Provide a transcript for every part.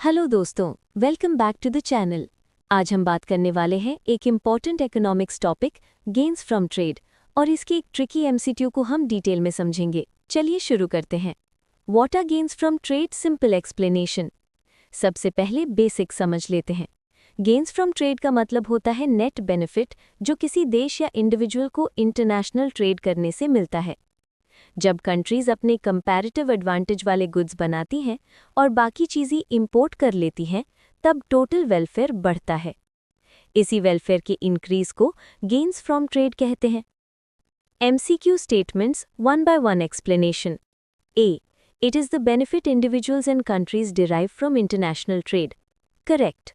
Hello दोस्तों, welcome back to the channel. आज हम बात करने वाले हैं एक important economics topic gains from trade, और इसके एक ट्रिकी एमसीक्यू को हम डिटेल में समझेंगे। चलिए शुरू करते हैं। What are gains from trade? Simple explanation. सबसे पहले बेसिक समझ लेते हैं। गेन्स फ्रॉम ट्रेड का मतलब होता है नेट बेनिफिट जो किसी देश या इंडिविजुअल को इंटरनेशनल ट्रेड करने से मिलता है। जब कंट्रीज अपने कंपैरेटिव एडवांटेज वाले गुड्स बनाती हैं और बाकी चीज़ें इंपोर्ट कर लेती हैं, तब टोटल वेलफेयर बढ़ता है। इसी वेलफेयर के इंक्रीज को गेन्स फ्रॉम ट्रेड कहते हैं। MCQ statements one by one explanation. A, it is the benefit individuals and countries derive from international trade. Correct.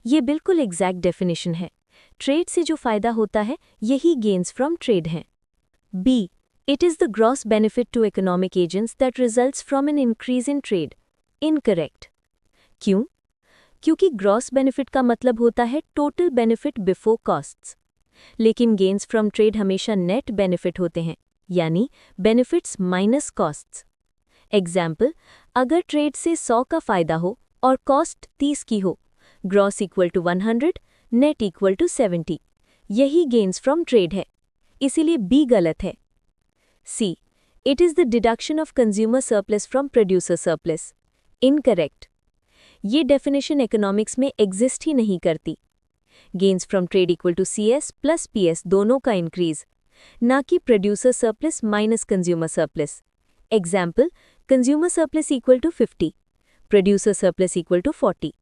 ये बिल्कुल एग्जैक्ट डेफिनेशन है। ट्रेड से जो फायदा होता है यही गेन्स फ्रॉम ट्रेड है। B, it is the gross benefit to economic agents that results from an increase in trade. Incorrect. क्यों? क्योंकि ग्रॉस बेनिफिट का मतलब होता है टोटल बेनिफिट बिफोर कॉस्ट्स, लेकिन गेन्स फ्रॉम ट्रेड हमेशा नेट बेनिफिट होते हैं, यानी बेनिफिट्स माइनस कॉस्ट्स। एग्जाम्पल, अगर ट्रेड से 100 का फायदा हो और कॉस्ट 30 की हो, gross equal to 100, net equal to 70, यही गेन्स फ्रॉम ट्रेड है। इसीलिए बी गलत है। C, it is the deduction of consumer surplus from producer surplus. Incorrect. ये डेफिनेशन इकोनॉमिक्स में एग्जिस्ट ही नहीं करती। Gains from trade equal to CS plus PS दोनों का इंक्रीज, ना कि producer surplus minus consumer surplus. Example, consumer surplus equal to 50, producer surplus equal to 40।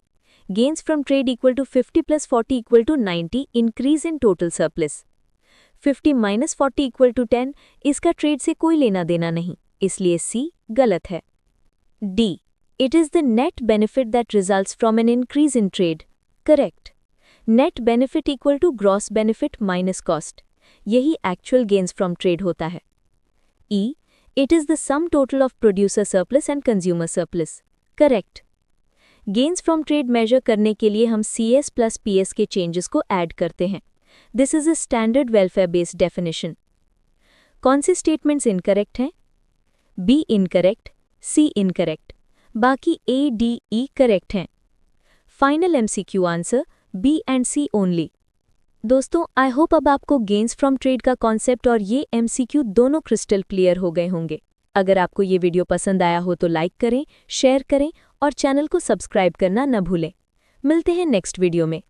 Gains from trade equal to 50 plus 40 equal to 90 increase in total surplus. 50 minus 40 equal to 10, इसका trade से कोई लेना देना नहीं, इसलिए C गलत है। D, it is the net benefit that results from an increase in trade. Correct. Net benefit equal to gross benefit minus cost, यही एक्चुअल गेन्स फ्रॉम ट्रेड होता है। E, it is the sum total of producer surplus and consumer surplus. Correct. Gains from trade measure करने के लिए हम CS plus PS के changes को add करते हैं। This is a standard welfare-based definition. कौन से स्टेटमेंट्स इनकरेक्ट हैं? B इनकरेक्ट, C इनकरेक्ट, बाकी A, D, E करेक्ट हैं। Final MCQ answer B and C only. दोस्तों, आई होप अब आपको गेन्स फ्रॉम ट्रेड का कॉन्सेप्ट और ये MCQ दोनों क्रिस्टल क्लियर हो गए होंगे। अगर आपको ये वीडियो पसंद आया हो तो लाइक करें, शेयर करें और चैनल को सब्सक्राइब करना न भूलें। मिलते हैं नेक्स्ट वीडियो में।